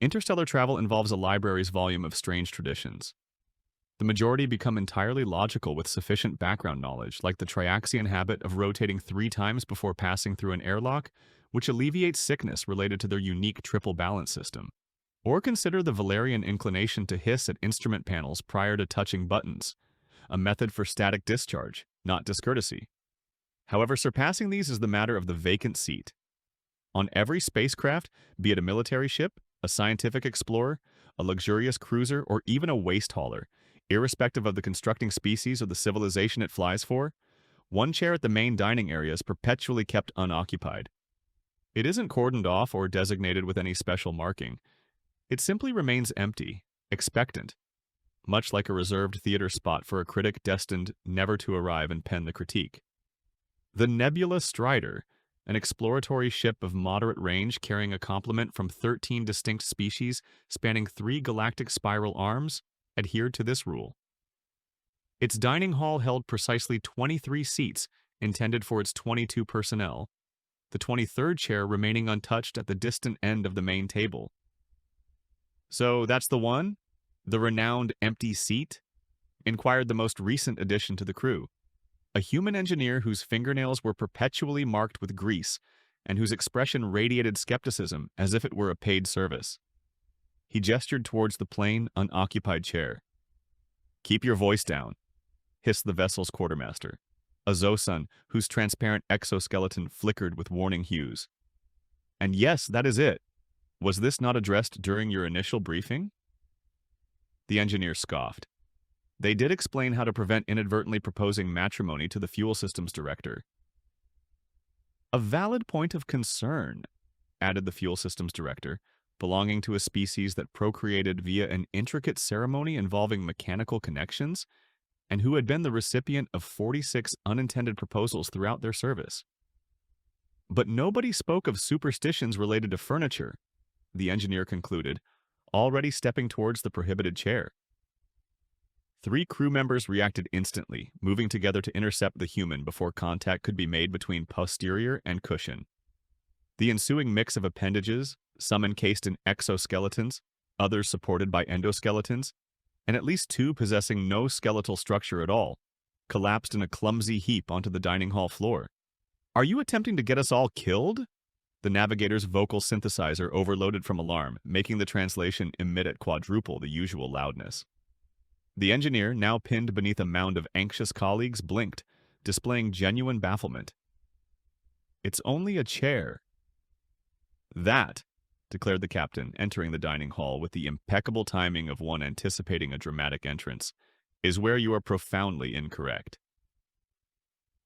Interstellar travel involves a library's volume of strange traditions. The majority become entirely logical with sufficient background knowledge, like the triaxian habit of rotating 3 times before passing through an airlock, which alleviates sickness related to their unique triple balance system. Or consider the Valerian inclination to hiss at instrument panels prior to touching buttons, a method for static discharge, not discourtesy. However, surpassing these is the matter of the vacant seat. On every spacecraft, be it a military ship, a scientific explorer, a luxurious cruiser, or even a waste hauler, irrespective of the constructing species or the civilization it flies for, one chair at the main dining area is perpetually kept unoccupied. It isn't cordoned off or designated with any special marking. It simply remains empty, expectant, much like a reserved theater spot for a critic destined never to arrive and pen the critique. The Nebula Strider, an exploratory ship of moderate range carrying a complement from 13 distinct species spanning 3 galactic spiral arms, adhered to this rule. Its dining hall held precisely 23 seats intended for its 22 personnel, the 23rd chair remaining untouched at the distant end of the main table. So that's the one? The renowned empty seat? Inquired the most recent addition to the crew, a human engineer whose fingernails were perpetually marked with grease and whose expression radiated skepticism as if it were a paid service. He gestured towards the plain, unoccupied chair. "Keep your voice down," hissed the vessel's quartermaster, a Zosun whose transparent exoskeleton flickered with warning hues. "And yes, that is it. Was this not addressed during your initial briefing?" The engineer scoffed. They did explain how to prevent inadvertently proposing matrimony to the fuel systems director. "A valid point of concern," added the fuel systems director, belonging to a species that procreated via an intricate ceremony involving mechanical connections, and who had been the recipient of 46 unintended proposals throughout their service. "But nobody spoke of superstitions related to furniture," the engineer concluded, already stepping towards the prohibited chair. 3 crew members reacted instantly, moving together to intercept the human before contact could be made between posterior and cushion. The ensuing mix of appendages, some encased in exoskeletons, others supported by endoskeletons, and at least 2 possessing no skeletal structure at all, collapsed in a clumsy heap onto the dining hall floor. "Are you attempting to get us all killed?" The navigator's vocal synthesizer overloaded from alarm, making the translation emit at quadruple the usual loudness. The engineer, now pinned beneath a mound of anxious colleagues, blinked, displaying genuine bafflement. "It's only a chair." "That," declared the captain, entering the dining hall with the impeccable timing of one anticipating a dramatic entrance, "is where you are profoundly incorrect."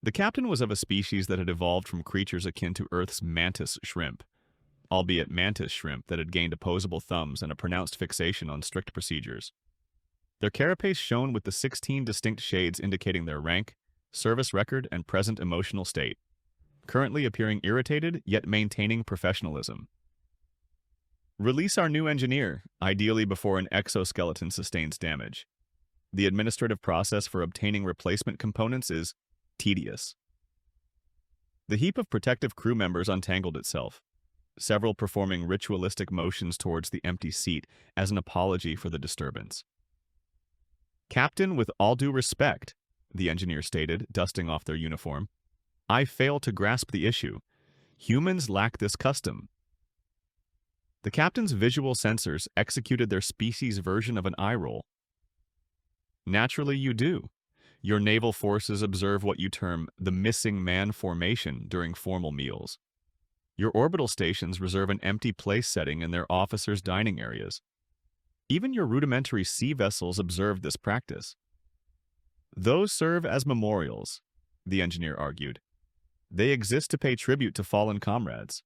The captain was of a species that had evolved from creatures akin to Earth's mantis shrimp, albeit mantis shrimp that had gained opposable thumbs and a pronounced fixation on strict procedures. Their carapace shone with the 16 distinct shades indicating their rank, service record, and present emotional state, currently appearing irritated yet maintaining professionalism. "Release our new engineer, ideally before an exoskeleton sustains damage. The administrative process for obtaining replacement components is tedious." The heap of protective crew members untangled itself, several performing ritualistic motions towards the empty seat as an apology for the disturbance. "Captain, with all due respect," the engineer stated, dusting off their uniform, "I fail to grasp the issue. Humans lack this custom." The captain's visual sensors executed their species' version of an eye roll. "Naturally you do. Your naval forces observe what you term the missing man formation during formal meals. Your orbital stations reserve an empty place setting in their officers' dining areas. Even your rudimentary sea vessels observed this practice. Those serve as memorials," the engineer argued. "They exist to pay tribute to fallen comrades."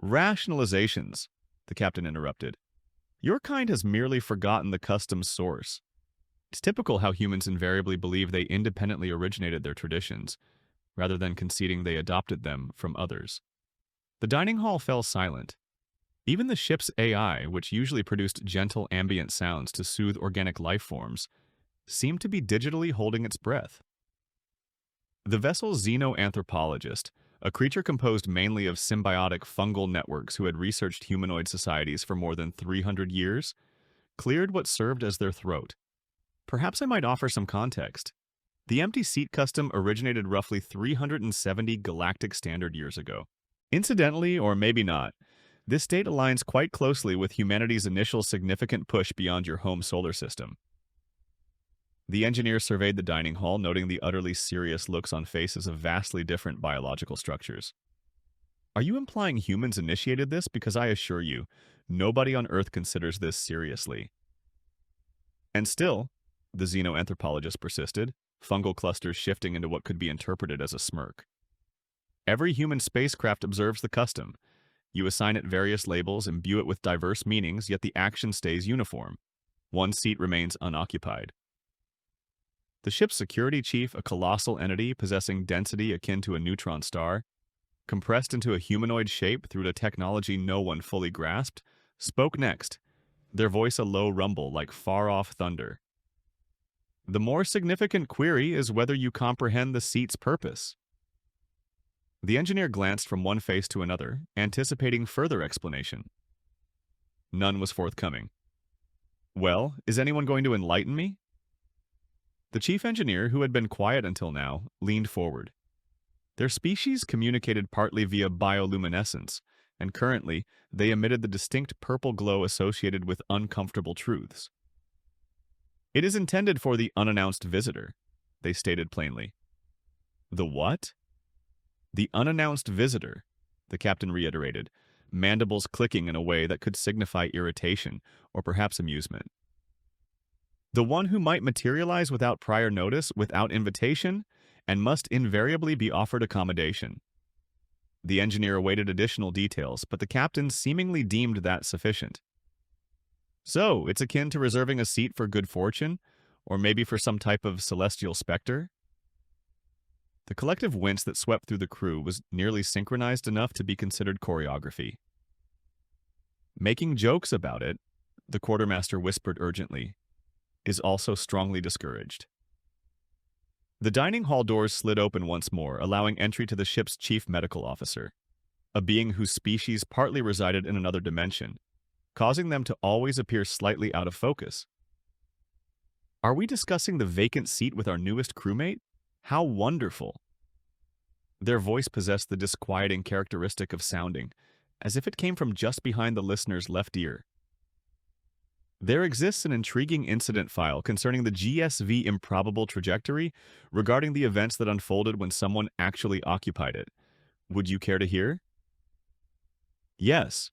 "Rationalizations," the captain interrupted. "Your kind has merely forgotten the custom's source. It's typical how humans invariably believe they independently originated their traditions, rather than conceding they adopted them from others." The dining hall fell silent. Even the ship's AI, which usually produced gentle ambient sounds to soothe organic life forms, seemed to be digitally holding its breath. The vessel's xenoanthropologist, a creature composed mainly of symbiotic fungal networks who had researched humanoid societies for more than 300 years, cleared what served as their throat. Perhaps I might offer some context. The empty seat custom originated roughly 370 galactic standard years ago. Incidentally, or maybe not, this date aligns quite closely with humanity's initial significant push beyond your home solar system. The engineer surveyed the dining hall, noting the utterly serious looks on faces of vastly different biological structures. Are you implying humans initiated this? Because I assure you, nobody on Earth considers this seriously. And still, the xenoanthropologist persisted, fungal clusters shifting into what could be interpreted as a smirk. Every human spacecraft observes the custom. You assign it various labels, imbue it with diverse meanings, yet the action stays uniform. One seat remains unoccupied. The ship's security chief, a colossal entity possessing density akin to a neutron star, compressed into a humanoid shape through a technology no one fully grasped, spoke next, their voice a low rumble like far-off thunder. The more significant query is whether you comprehend the seat's purpose. The engineer glanced from one face to another, anticipating further explanation. None was forthcoming. Well, is anyone going to enlighten me? The chief engineer, who had been quiet until now, leaned forward. Their species communicated partly via bioluminescence, and currently they emitted the distinct purple glow associated with uncomfortable truths. It is intended for the unannounced visitor, they stated plainly. The what? The unannounced visitor, the captain reiterated, mandibles clicking in a way that could signify irritation or perhaps amusement. The one who might materialize without prior notice, without invitation, and must invariably be offered accommodation. The engineer awaited additional details, but the captain seemingly deemed that sufficient. So, it's akin to reserving a seat for good fortune, or maybe for some type of celestial specter? The collective wince that swept through the crew was nearly synchronized enough to be considered choreography. Making jokes about it, the quartermaster whispered urgently, is also strongly discouraged. The dining hall doors slid open once more, allowing entry to the ship's chief medical officer, a being whose species partly resided in another dimension, causing them to always appear slightly out of focus. Are we discussing the vacant seat with our newest crewmate? How wonderful! Their voice possessed the disquieting characteristic of sounding, as if it came from just behind the listener's left ear. There exists an intriguing incident file concerning the GSV improbable trajectory regarding the events that unfolded when someone actually occupied it. Would you care to hear? Yes,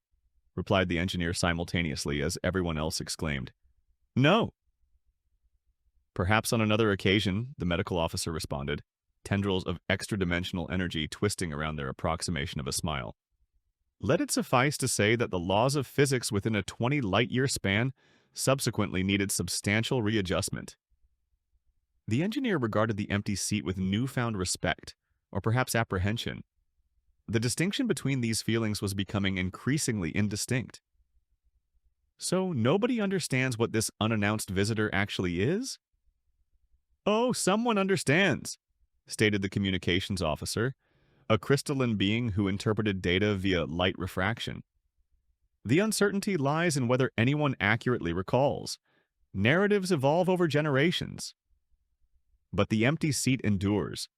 replied the engineer simultaneously as everyone else exclaimed. No. Perhaps on another occasion, the medical officer responded, tendrils of extra-dimensional energy twisting around their approximation of a smile. Let it suffice to say that the laws of physics within a 20-light-year span subsequently needed substantial readjustment. The engineer regarded the empty seat with newfound respect, or perhaps apprehension. The distinction between these feelings was becoming increasingly indistinct. So nobody understands what this unannounced visitor actually is? Oh, someone understands, stated the communications officer, a crystalline being who interpreted data via light refraction. The uncertainty lies in whether anyone accurately recalls. Narratives evolve over generations. But the empty seat endures.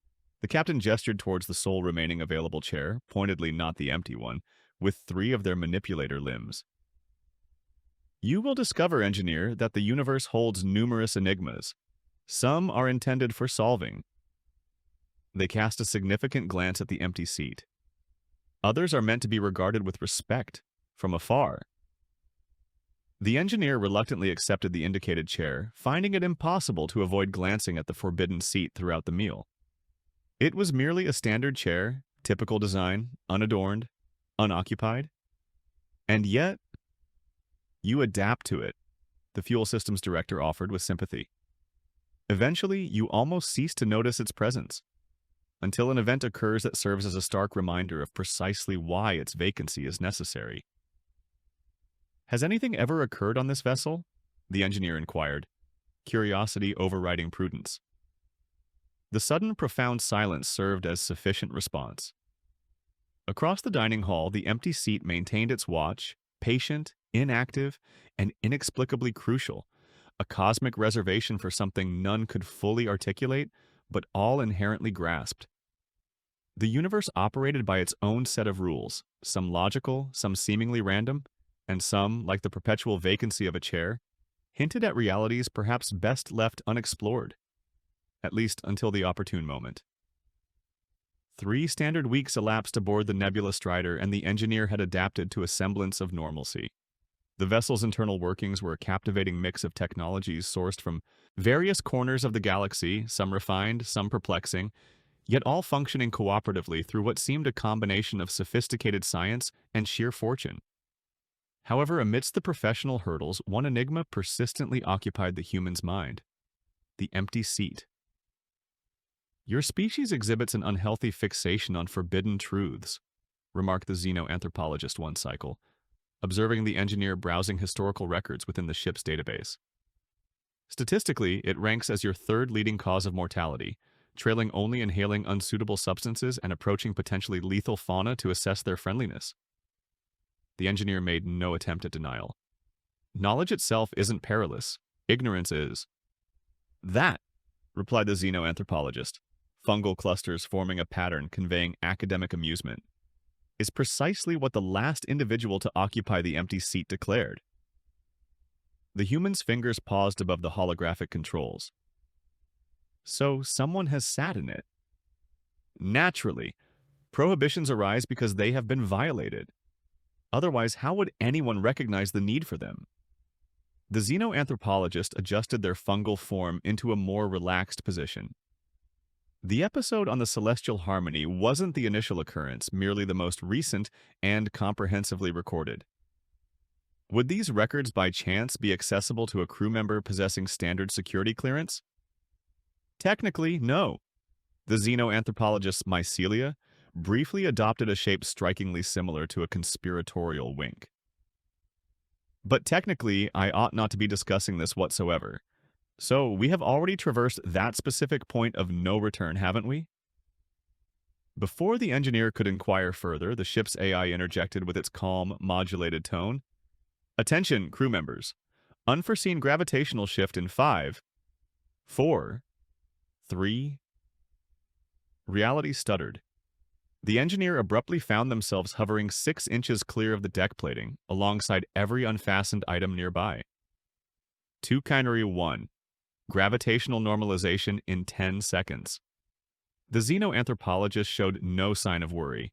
The captain gestured towards the sole remaining available chair, pointedly not the empty one, with 3 of their manipulator limbs. You will discover, engineer, that the universe holds numerous enigmas. Some are intended for solving. They cast a significant glance at the empty seat. Others are meant to be regarded with respect, from afar. The engineer reluctantly accepted the indicated chair, finding it impossible to avoid glancing at the forbidden seat throughout the meal. It was merely a standard chair, typical design, unadorned, unoccupied. And yet, you adapt to it, the fuel systems director offered with sympathy. Eventually, you almost cease to notice its presence, until an event occurs that serves as a stark reminder of precisely why its vacancy is necessary. Has anything ever occurred on this vessel? The engineer inquired, curiosity overriding prudence. The sudden, profound silence served as sufficient response. Across the dining hall, the empty seat maintained its watch, patient, inactive, and inexplicably crucial, a cosmic reservation for something none could fully articulate, but all inherently grasped. The universe operated by its own set of rules, some logical, some seemingly random, and some, like the perpetual vacancy of a chair, hinted at realities perhaps best left unexplored, at least until the opportune moment. 3 standard weeks elapsed aboard the Nebula Strider, and the engineer had adapted to a semblance of normalcy. The vessel's internal workings were a captivating mix of technologies sourced from various corners of the galaxy, some refined, some perplexing, yet all functioning cooperatively through what seemed a combination of sophisticated science and sheer fortune. However, amidst the professional hurdles, one enigma persistently occupied the human's mind: the empty seat. "Your species exhibits an unhealthy fixation on forbidden truths," remarked the xenoanthropologist one cycle, observing the engineer browsing historical records within the ship's database. "Statistically, it ranks as your third leading cause of mortality, trailing only inhaling unsuitable substances and approaching potentially lethal fauna to assess their friendliness." The engineer made no attempt at denial. "Knowledge itself isn't perilous. Ignorance is." "That," replied the xenoanthropologist, fungal clusters forming a pattern conveying academic amusement, "is precisely what the last individual to occupy the empty seat declared." The human's fingers paused above the holographic controls. "So someone has sat in it." "Naturally. Prohibitions arise because they have been violated. Otherwise, how would anyone recognize the need for them?" The xenoanthropologist adjusted their fungal form into a more relaxed position. The episode on the celestial harmony wasn't the initial occurrence, merely the most recent and comprehensively recorded. Would these records by chance be accessible to a crew member possessing standard security clearance? Technically, no. The xenoanthropologist's mycelia briefly adopted a shape strikingly similar to a conspiratorial wink. "But technically, I ought not to be discussing this whatsoever. So, we have already traversed that specific point of no return, haven't we?" Before the engineer could inquire further, the ship's AI interjected with its calm, modulated tone. "Attention, crew members. Unforeseen gravitational shift in 5, 4, 3... Reality stuttered. The engineer abruptly found themselves hovering 6 inches clear of the deck plating, alongside every unfastened item nearby. 2 Kinary 1. Gravitational normalization in 10 seconds. The xenoanthropologist showed no sign of worry.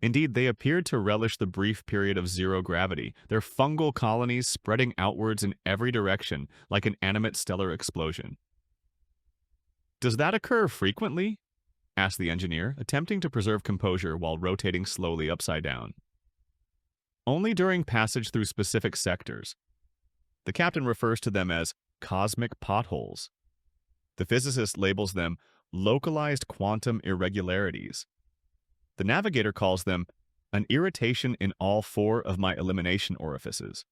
Indeed, they appeared to relish the brief period of zero gravity, their fungal colonies spreading outwards in every direction like an animate stellar explosion. "Does that occur frequently?" asked the engineer, attempting to preserve composure while rotating slowly upside down. "Only during passage through specific sectors. The captain refers to them as cosmic potholes. The physicist labels them localized quantum irregularities. The navigator calls them an irritation in all 4 of my elimination orifices."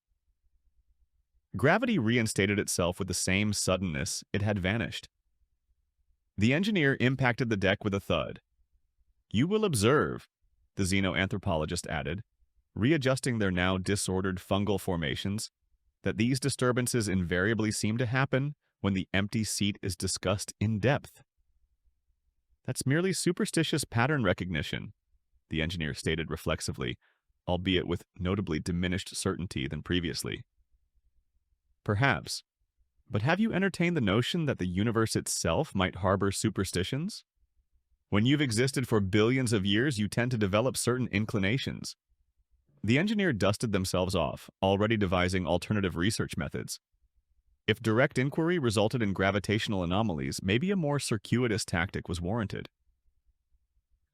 Gravity reinstated itself with the same suddenness it had vanished. The engineer impacted the deck with a thud. "You will observe," the xenoanthropologist added, readjusting their now disordered fungal formations, "that these disturbances invariably seem to happen when the empty seat is discussed in depth." "That's merely superstitious pattern recognition," the engineer stated reflexively, albeit with notably diminished certainty than previously. "Perhaps. But have you entertained the notion that the universe itself might harbor superstitions? When you've existed for billions of years, you tend to develop certain inclinations." The engineer dusted themselves off, already devising alternative research methods. If direct inquiry resulted in gravitational anomalies, maybe a more circuitous tactic was warranted.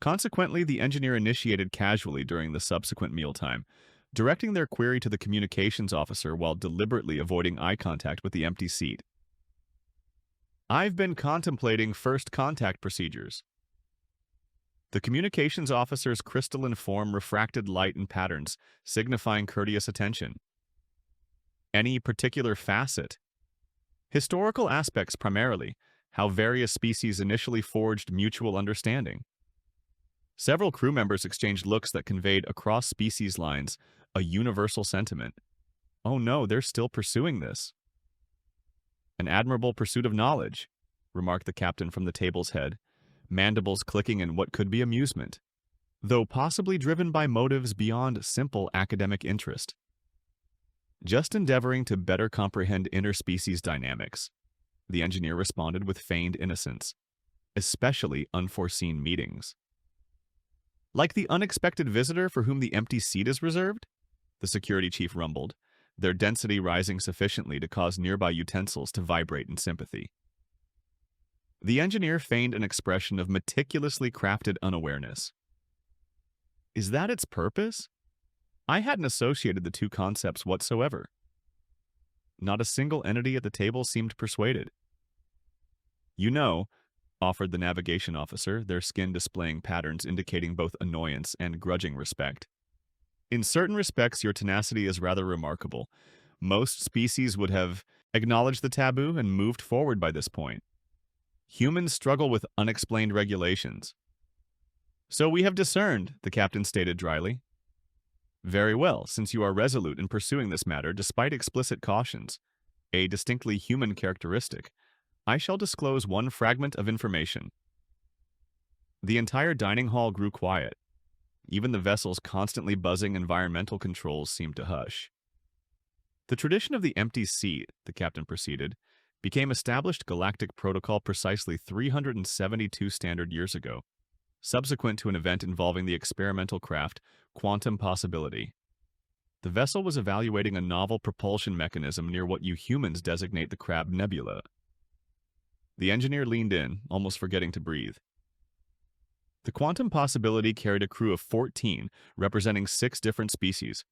Consequently, the engineer initiated casually during the subsequent mealtime, directing their query to the communications officer while deliberately avoiding eye contact with the empty seat. "I've been contemplating first contact procedures." The communications officer's crystalline form refracted light in patterns, signifying courteous attention. "Any particular facet?" "Historical aspects primarily, how various species initially forged mutual understanding." Several crew members exchanged looks that conveyed across species lines a universal sentiment. Oh no, they're still pursuing this. An admirable pursuit of knowledge, remarked the captain from the table's head, mandibles clicking in what could be amusement, though possibly driven by motives beyond simple academic interest. Just endeavoring to better comprehend interspecies dynamics, the engineer responded with feigned innocence, especially unforeseen meetings. Like the unexpected visitor for whom the empty seat is reserved? The security chief rumbled, their density rising sufficiently to cause nearby utensils to vibrate in sympathy. The engineer feigned an expression of meticulously crafted unawareness. Is that its purpose? I hadn't associated the two concepts whatsoever. Not a single entity at the table seemed persuaded. You know, offered the navigation officer, their skin displaying patterns indicating both annoyance and grudging respect. In certain respects, your tenacity is rather remarkable. Most species would have acknowledged the taboo and moved forward by this point. Humans struggle with unexplained regulations. So we have discerned, the captain stated dryly. Very well, since you are resolute in pursuing this matter despite explicit cautions, a distinctly human characteristic, I shall disclose one fragment of information. The entire dining hall grew quiet. Even the vessel's constantly buzzing environmental controls seemed to hush. The tradition of the empty seat, the captain proceeded, became established galactic protocol precisely 372 standard years ago, subsequent to an event involving the experimental craft Quantum Possibility. The vessel was evaluating a novel propulsion mechanism near what you humans designate the Crab Nebula. The engineer leaned in, almost forgetting to breathe. The Quantum Possibility carried a crew of 14, representing 6 different species.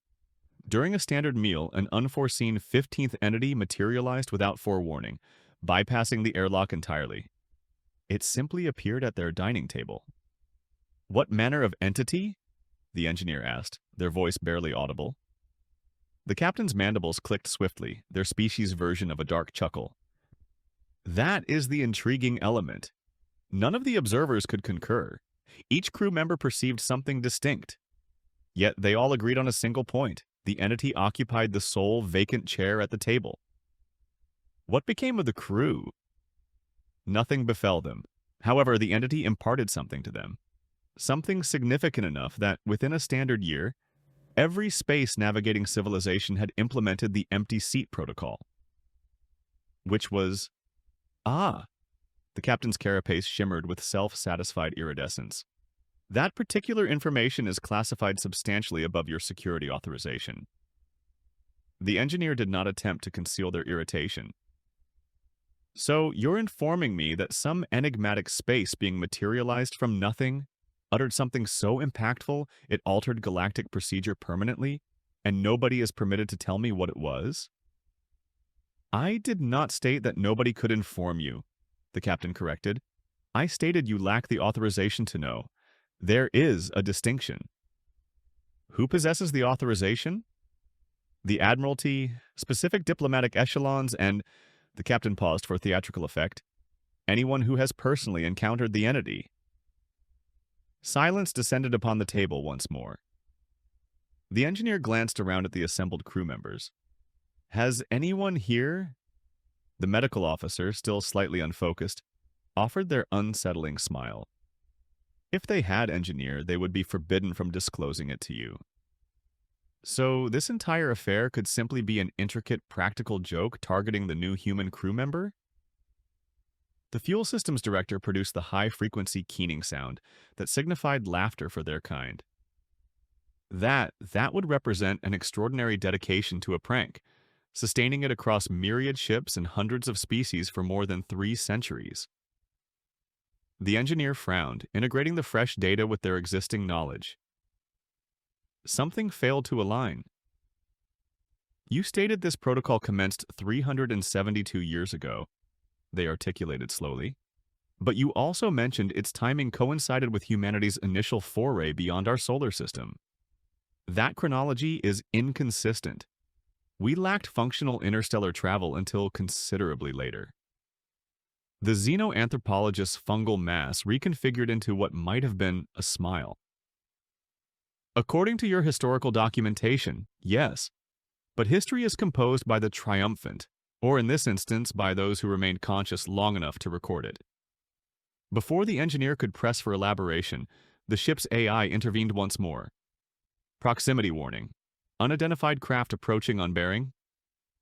During a standard meal, an unforeseen 15th entity materialized without forewarning, bypassing the airlock entirely. It simply appeared at their dining table. What manner of entity? The engineer asked, their voice barely audible. The captain's mandibles clicked swiftly, their species' version of a dark chuckle. That is the intriguing element. None of the observers could concur. Each crew member perceived something distinct. Yet they all agreed on a single point. The entity occupied the sole vacant chair at the table. What became of the crew? Nothing befell them. However, the entity imparted something to them. Something significant enough that, within a standard year, every space-navigating civilization had implemented the empty seat protocol. Which was... The captain's carapace shimmered with self-satisfied iridescence. That particular information is classified substantially above your security authorization. The engineer did not attempt to conceal their irritation. So, you're informing me that some enigmatic space being materialized from nothing uttered something so impactful it altered galactic procedure permanently, and nobody is permitted to tell me what it was? I did not state that nobody could inform you, the captain corrected. I stated you lack the authorization to know. There is a distinction. Who possesses the authorization? The Admiralty, specific diplomatic echelons, and, the captain paused for theatrical effect, anyone who has personally encountered the entity. Silence descended upon the table once more. The engineer glanced around at the assembled crew members. Has anyone here? The medical officer, still slightly unfocused, offered their unsettling smile. If they had, engineer, they would be forbidden from disclosing it to you. So this entire affair could simply be an intricate practical joke targeting the new human crew member? The fuel systems director produced the high-frequency keening sound that signified laughter for their kind. That would represent an extraordinary dedication to a prank, sustaining it across myriad ships and hundreds of species for more than 3 centuries. The engineer frowned, integrating the fresh data with their existing knowledge. Something failed to align. You stated this protocol commenced 372 years ago, they articulated slowly. But you also mentioned its timing coincided with humanity's initial foray beyond our solar system. That chronology is inconsistent. We lacked functional interstellar travel until considerably later. The xenoanthropologist's fungal mass reconfigured into what might have been a smile. According to your historical documentation, yes, but history is composed by the triumphant, or in this instance, by those who remained conscious long enough to record it. Before the engineer could press for elaboration, the ship's AI intervened once more. Proximity warning. Unidentified craft approaching on bearing.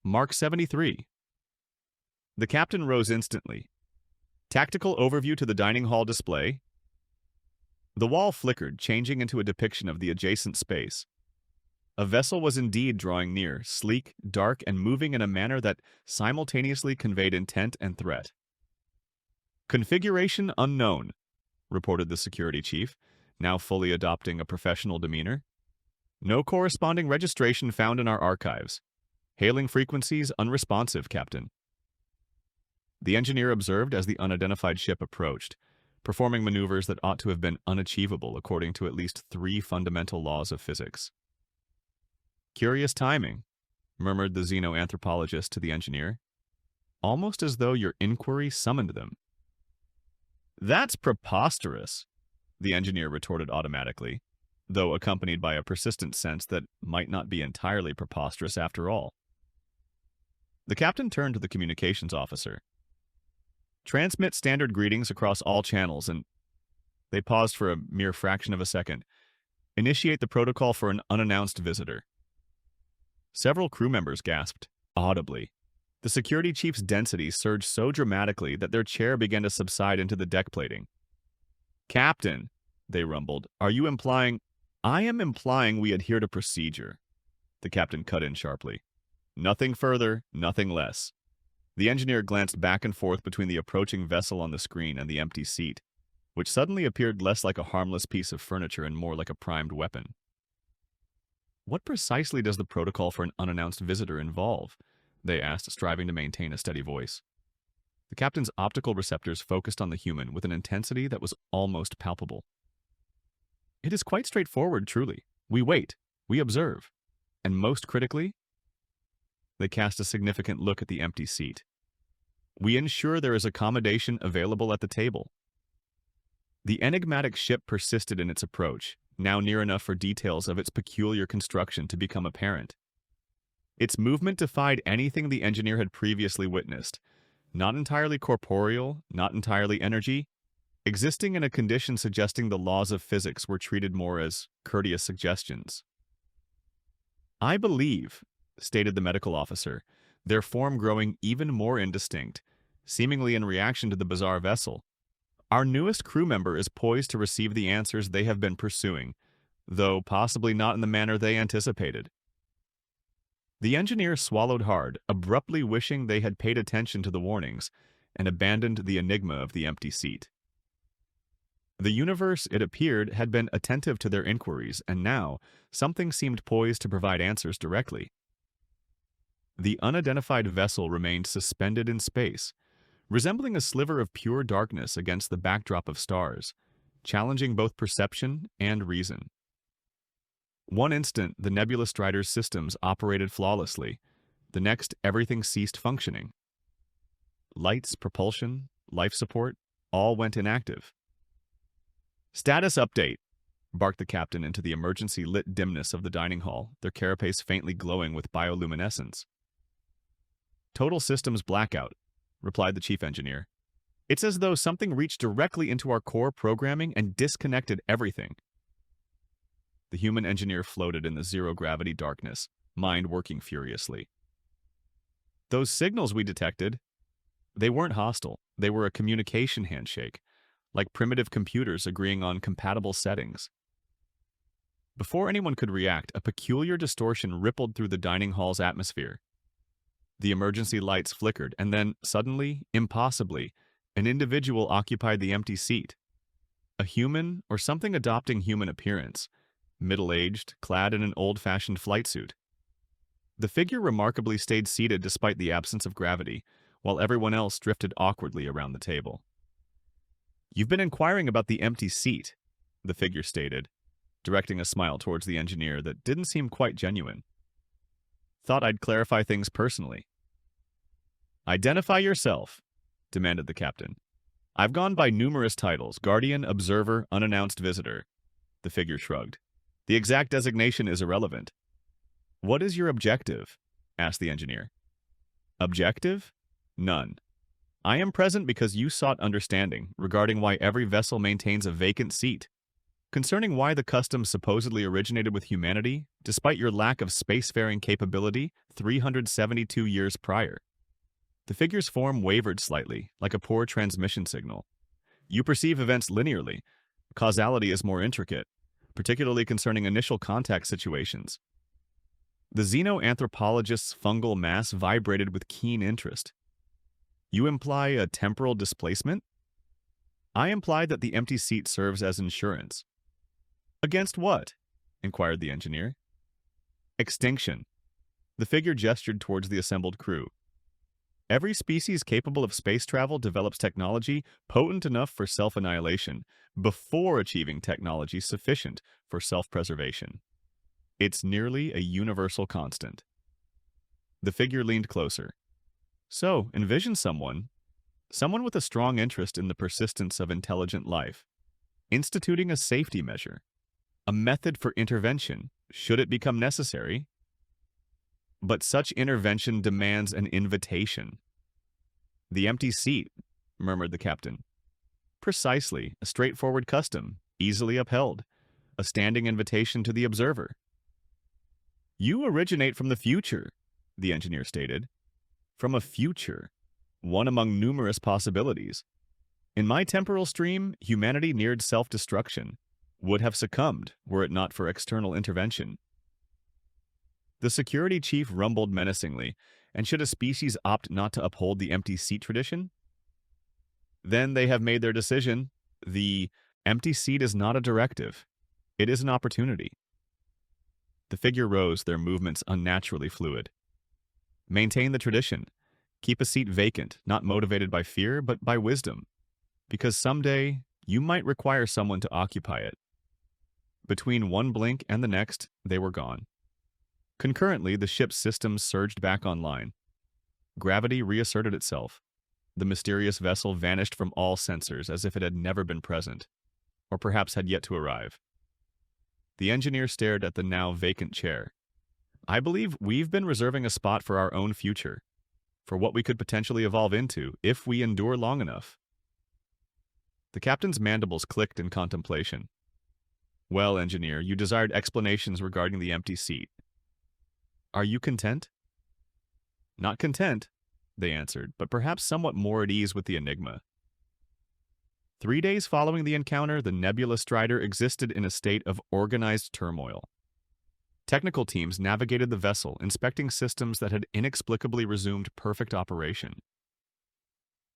Mark 73. The captain rose instantly. Tactical overview to the dining hall display. The wall flickered, changing into a depiction of the adjacent space. A vessel was indeed drawing near, sleek, dark, and moving in a manner that simultaneously conveyed intent and threat. Configuration unknown, reported the security chief, now fully adopting a professional demeanor. No corresponding registration found in our archives. Hailing frequencies unresponsive, Captain. The engineer observed as the unidentified ship approached, performing maneuvers that ought to have been unachievable according to at least 3 fundamental laws of physics. Curious timing, murmured the xenoanthropologist to the engineer, almost as though your inquiry summoned them. That's preposterous, the engineer retorted automatically, though accompanied by a persistent sense that might not be entirely preposterous after all. The captain turned to the communications officer. Transmit standard greetings across all channels and... They paused for a mere fraction of a second. Initiate the protocol for an unannounced visitor. Several crew members gasped, audibly. The security chief's density surged so dramatically that their chair began to subside into the deck plating. Captain, they rumbled, are you implying... I am implying we adhere to procedure. The captain cut in sharply. Nothing further, nothing less. The engineer glanced back and forth between the approaching vessel on the screen and the empty seat, which suddenly appeared less like a harmless piece of furniture and more like a primed weapon. What precisely does the protocol for an unannounced visitor involve? They asked, striving to maintain a steady voice. The captain's optical receptors focused on the human with an intensity that was almost palpable. It is quite straightforward, truly. We wait, we observe, and most critically, they cast a significant look at the empty seat. We ensure there is accommodation available at the table. The enigmatic ship persisted in its approach, now near enough for details of its peculiar construction to become apparent. Its movement defied anything the engineer had previously witnessed, not entirely corporeal, not entirely energy, existing in a condition suggesting the laws of physics were treated more as courteous suggestions. I believe, stated the medical officer, their form growing even more indistinct, seemingly in reaction to the bizarre vessel. Our newest crew member is poised to receive the answers they have been pursuing, though possibly not in the manner they anticipated. The engineer swallowed hard, abruptly wishing they had paid attention to the warnings and abandoned the enigma of the empty seat. The universe, it appeared, had been attentive to their inquiries, and now something seemed poised to provide answers directly. The unidentified vessel remained suspended in space, resembling a sliver of pure darkness against the backdrop of stars, challenging both perception and reason. One instant, the Nebula Strider's systems operated flawlessly. The next, everything ceased functioning. Lights, propulsion, life support, all went inactive. Status update, barked the captain into the emergency-lit dimness of the dining hall, their carapace faintly glowing with bioluminescence. Total systems blackout, replied the chief engineer. It's as though something reached directly into our core programming and disconnected everything. The human engineer floated in the zero-gravity darkness, mind working furiously. Those signals we detected, they weren't hostile. They were a communication handshake, like primitive computers agreeing on compatible settings. Before anyone could react, a peculiar distortion rippled through the dining hall's atmosphere. The emergency lights flickered, and then, suddenly, impossibly, an individual occupied the empty seat. A human, or something adopting human appearance, middle-aged, clad in an old-fashioned flight suit. The figure remarkably stayed seated despite the absence of gravity, while everyone else drifted awkwardly around the table. You've been inquiring about the empty seat, the figure stated, directing a smile towards the engineer that didn't seem quite genuine. Thought I'd clarify things personally. Identify yourself, demanded the captain. I've gone by numerous titles: guardian, observer, unannounced visitor. The figure shrugged. The exact designation is irrelevant. What is your objective? Asked the engineer. Objective? None. I am present because you sought understanding regarding why every vessel maintains a vacant seat, concerning why the custom supposedly originated with humanity, despite your lack of spacefaring capability 372 years prior. The figure's form wavered slightly, like a poor transmission signal. You perceive events linearly. Causality is more intricate, particularly concerning initial contact situations. The xenoanthropologist's fungal mass vibrated with keen interest. You imply a temporal displacement? I imply that the empty seat serves as insurance. Against what? Inquired the engineer. Extinction. The figure gestured towards the assembled crew. Every species capable of space travel develops technology potent enough for self-annihilation before achieving technology sufficient for self-preservation. It's nearly a universal constant. The figure leaned closer. So, envision someone with a strong interest in the persistence of intelligent life, instituting a safety measure, a method for intervention, should it become necessary. But such intervention demands an invitation. The empty seat, murmured the captain. Precisely, a straightforward custom, easily upheld, a standing invitation to the observer. You originate from the future, the engineer stated. From a future, one among numerous possibilities. In my temporal stream, humanity neared self-destruction, would have succumbed were it not for external intervention. The security chief rumbled menacingly, and should a species opt not to uphold the empty seat tradition? Then they have made their decision. The empty seat is not a directive. It is an opportunity. The figure rose, their movements unnaturally fluid. Maintain the tradition. Keep a seat vacant, not motivated by fear, but by wisdom. Because someday, you might require someone to occupy it. Between one blink and the next, they were gone. Concurrently, the ship's systems surged back online. Gravity reasserted itself. The mysterious vessel vanished from all sensors as if it had never been present, or perhaps had yet to arrive. The engineer stared at the now vacant chair. I believe we've been reserving a spot for our own future, for what we could potentially evolve into if we endure long enough. The captain's mandibles clicked in contemplation. Well, engineer, you desired explanations regarding the empty seat. Are you content? Not content, they answered, but perhaps somewhat more at ease with the enigma. 3 days following the encounter, the Nebula Strider existed in a state of organized turmoil. Technical teams navigated the vessel, inspecting systems that had inexplicably resumed perfect operation.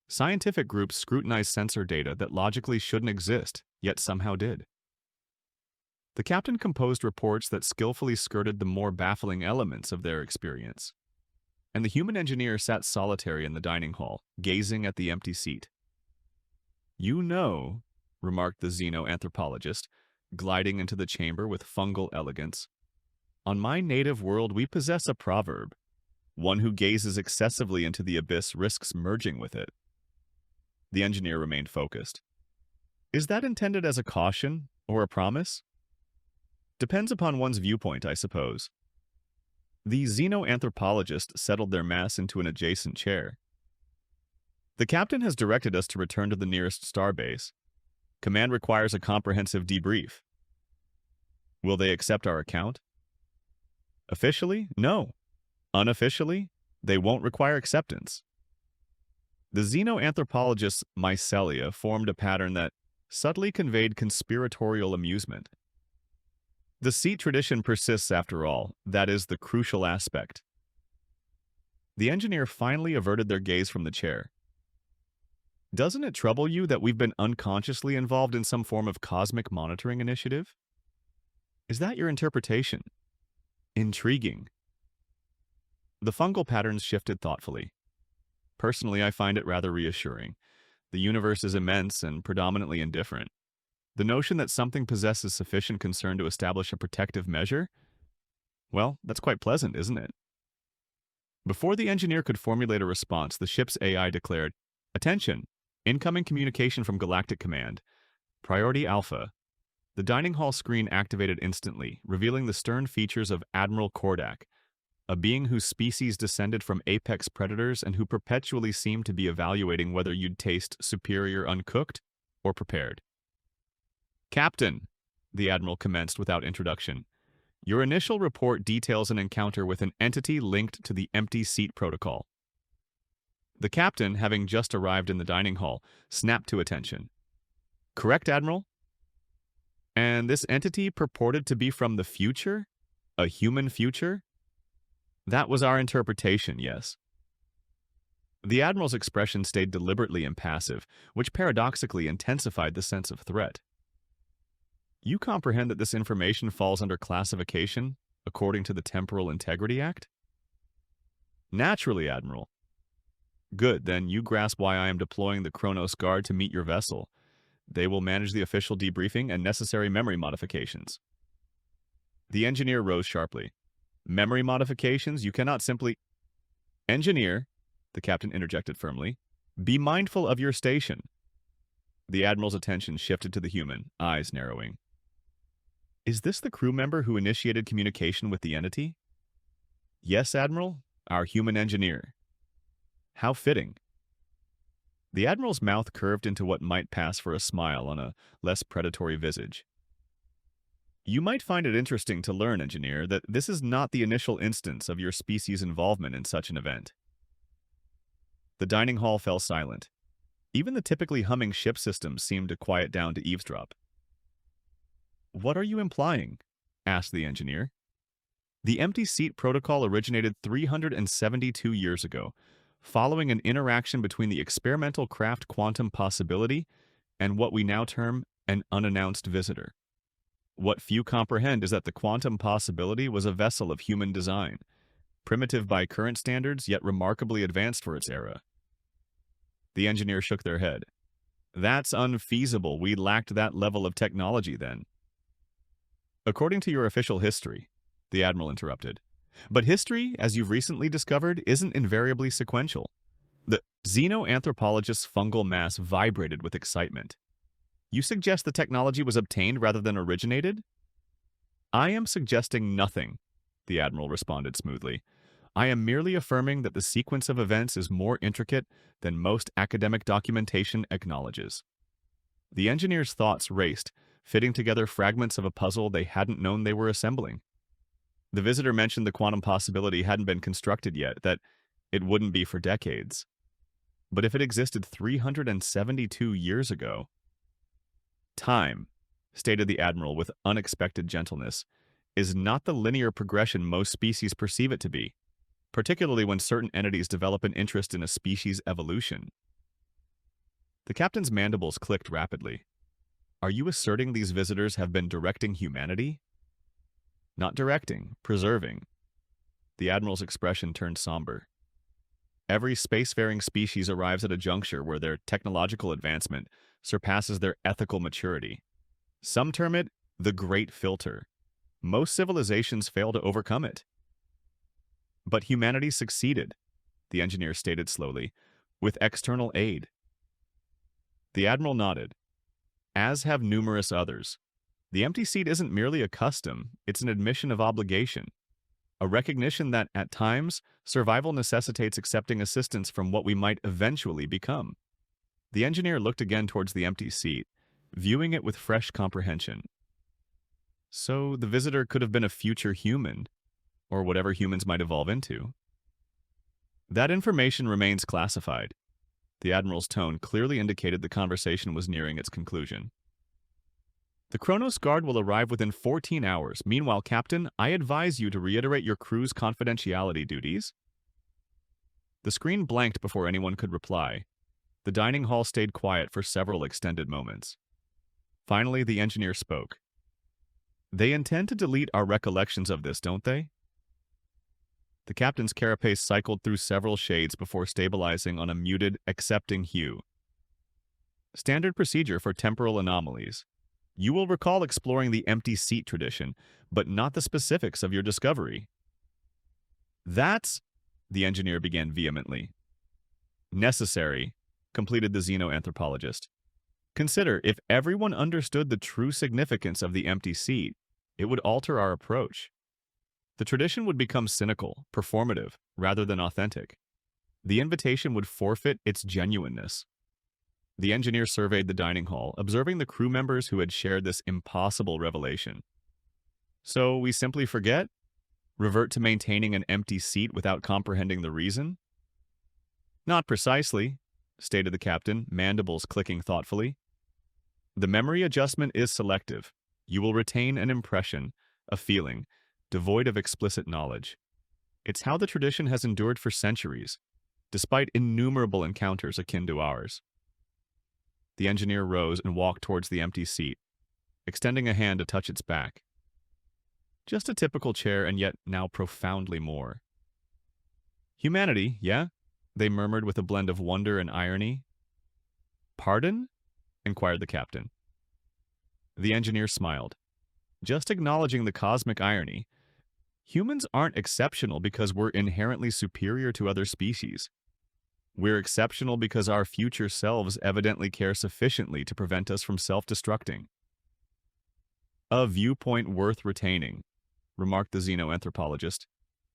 Scientific groups scrutinized sensor data that logically shouldn't exist, yet somehow did. The captain composed reports that skillfully skirted the more baffling elements of their experience. And the human engineer sat solitary in the dining hall, gazing at the empty seat. You know, remarked the xenoanthropologist, gliding into the chamber with fungal elegance, on my native world we possess a proverb. One who gazes excessively into the abyss risks merging with it. The engineer remained focused. Is that intended as a caution or a promise? Depends upon one's viewpoint, I suppose. The xenoanthropologist settled their mass into an adjacent chair. The captain has directed us to return to the nearest starbase. Command requires a comprehensive debrief. Will they accept our account? Officially, no. Unofficially, they won't require acceptance. The xenoanthropologist's mycelia formed a pattern that subtly conveyed conspiratorial amusement. The seat tradition persists after all. That is the crucial aspect. The engineer finally averted their gaze from the chair. Doesn't it trouble you that we've been unconsciously involved in some form of cosmic monitoring initiative? Is that your interpretation? Intriguing. The fungal patterns shifted thoughtfully. Personally, I find it rather reassuring. The universe is immense and predominantly indifferent. The notion that something possesses sufficient concern to establish a protective measure? Well, that's quite pleasant, isn't it? Before the engineer could formulate a response, the ship's AI declared, Attention! Incoming communication from Galactic Command. Priority Alpha. The dining hall screen activated instantly, revealing the stern features of Admiral Kordak, a being whose species descended from apex predators and who perpetually seemed to be evaluating whether you'd taste superior uncooked or prepared. "Captain," the Admiral commenced without introduction, "your initial report details an encounter with an entity linked to the empty seat protocol." The captain, having just arrived in the dining hall, snapped to attention. "Correct, Admiral? And this entity purported to be from the future? A human future?" "That was our interpretation, yes." The Admiral's expression stayed deliberately impassive, which paradoxically intensified the sense of threat. "You comprehend that this information falls under classification according to the Temporal Integrity Act?" "Naturally, Admiral." "Good, then you grasp why I am deploying the Kronos Guard to meet your vessel. They will manage the official debriefing and necessary memory modifications." The engineer rose sharply. "Memory modifications? You cannot simply—" "Engineer," the captain interjected firmly, "be mindful of your station." The Admiral's attention shifted to the human, eyes narrowing. "Is this the crew member who initiated communication with the entity?" "Yes, Admiral, our human engineer." "How fitting." The Admiral's mouth curved into what might pass for a smile on a less predatory visage. "You might find it interesting to learn, Engineer, that this is not the initial instance of your species' involvement in such an event." The dining hall fell silent. Even the typically humming ship systems seemed to quiet down to eavesdrop. "What are you implying?" asked the engineer. "The empty seat protocol originated 372 years ago, following an interaction between the experimental craft Quantum Possibility and what we now term an unannounced visitor. What few comprehend is that the Quantum Possibility was a vessel of human design, primitive by current standards, yet remarkably advanced for its era." The engineer shook their head. "That's unfeasible. We lacked that level of technology then." "According to your official history," the Admiral interrupted. "But history, as you've recently discovered, isn't invariably sequential." The xenoanthropologist's fungal mass vibrated with excitement. "You suggest the technology was obtained rather than originated?" "I am suggesting nothing," the Admiral responded smoothly. "I am merely affirming that the sequence of events is more intricate than most academic documentation acknowledges." The engineer's thoughts raced, fitting together fragments of a puzzle they hadn't known they were assembling. The visitor mentioned the quantum possibility hadn't been constructed yet, that it wouldn't be for decades. But if it existed 372 years ago... "Time," stated the Admiral with unexpected gentleness, "is not the linear progression most species perceive it to be, particularly when certain entities develop an interest in a species' evolution." The captain's mandibles clicked rapidly. "Are you asserting these visitors have been directing humanity?" "Not directing, preserving." The Admiral's expression turned somber. "Every spacefaring species arrives at a juncture where their technological advancement surpasses their ethical maturity. Some term it the Great Filter. Most civilizations fail to overcome it." "But humanity succeeded," the engineer stated slowly, "with external aid." The Admiral nodded. "As have numerous others. The empty seat isn't merely a custom, it's an admission of obligation. A recognition that, at times, survival necessitates accepting assistance from what we might eventually become." The engineer looked again towards the empty seat, viewing it with fresh comprehension. "So the visitor could have been a future human, or whatever humans might evolve into." "That information remains classified." The Admiral's tone clearly indicated the conversation was nearing its conclusion. "The Kronos Guard will arrive within 14 hours. Meanwhile, Captain, I advise you to reiterate your crew's confidentiality duties." The screen blanked before anyone could reply. The dining hall stayed quiet for several extended moments. Finally, the engineer spoke. "They intend to delete our recollections of this, don't they?" The captain's carapace cycled through several shades before stabilizing on a muted, accepting hue. "Standard procedure for temporal anomalies. You will recall exploring the empty seat tradition, but not the specifics of your discovery." "That's," the engineer began vehemently. "Necessary," completed the xenoanthropologist. Consider, if everyone understood the true significance of the empty seat, it would alter our approach. The tradition would become cynical, performative, rather than authentic. The invitation would forfeit its genuineness. The engineer surveyed the dining hall, observing the crew members who had shared this impossible revelation. So we simply forget? Revert to maintaining an empty seat without comprehending the reason? Not precisely, stated the captain, mandibles clicking thoughtfully. The memory adjustment is selective. You will retain an impression, a feeling, devoid of explicit knowledge. It's how the tradition has endured for centuries, despite innumerable encounters akin to ours. The engineer rose and walked towards the empty seat, extending a hand to touch its back. Just a typical chair, and yet now profoundly more. Humanity, yeah? They murmured with a blend of wonder and irony. Pardon? Inquired the captain. The engineer smiled. Just acknowledging the cosmic irony. Humans aren't exceptional because we're inherently superior to other species. We're exceptional because our future selves evidently care sufficiently to prevent us from self-destructing. A viewpoint worth retaining, remarked the xenoanthropologist,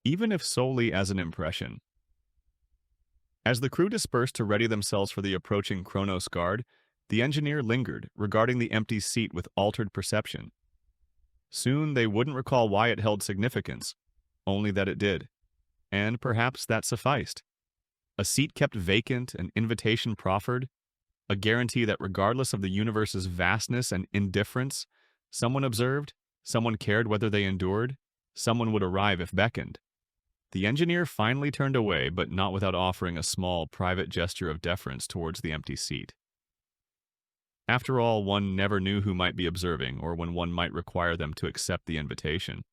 even if solely as an impression. As the crew dispersed to ready themselves for the approaching Kronos guard, the engineer lingered, regarding the empty seat with altered perception. Soon they wouldn't recall why it held significance, only that it did. And perhaps that sufficed. A seat kept vacant, an invitation proffered, a guarantee that regardless of the universe's vastness and indifference, someone observed, someone cared whether they endured, someone would arrive if beckoned. The engineer finally turned away, but not without offering a small, private gesture of deference towards the empty seat. After all, one never knew who might be observing or when one might require them to accept the invitation.